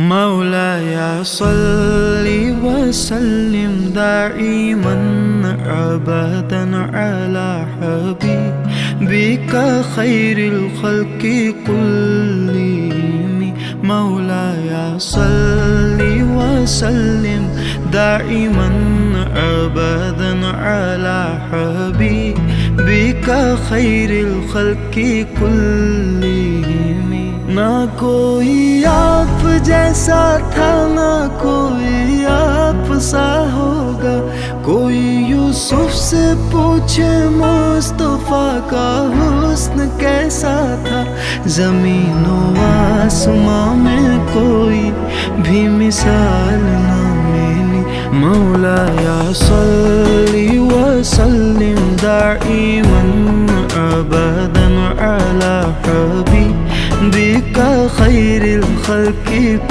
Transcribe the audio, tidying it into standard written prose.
मौलाया सल्लि वसल्लिम दाइमन अबदन अला हबीबिका खैरिल खल्क़ि कुल्लिहिम। मौलाया सल्लि वसल्लिम दाइमन अबदन अला हबीबिका खैरिल खल्क़ि कुल्लिहिम। ना कोई आप जैसा था, ना कोई आप सा होगा। कोई यूसुफ से पूछे मुस्तफा का हुस्न कैसा था। ज़मीन व आसमां में कोई भी मिसाल ना मिली। मौलाया सल्लि वसल्लिम दाइमन अबदन अला हबीबिका खैरिल खल्क़ि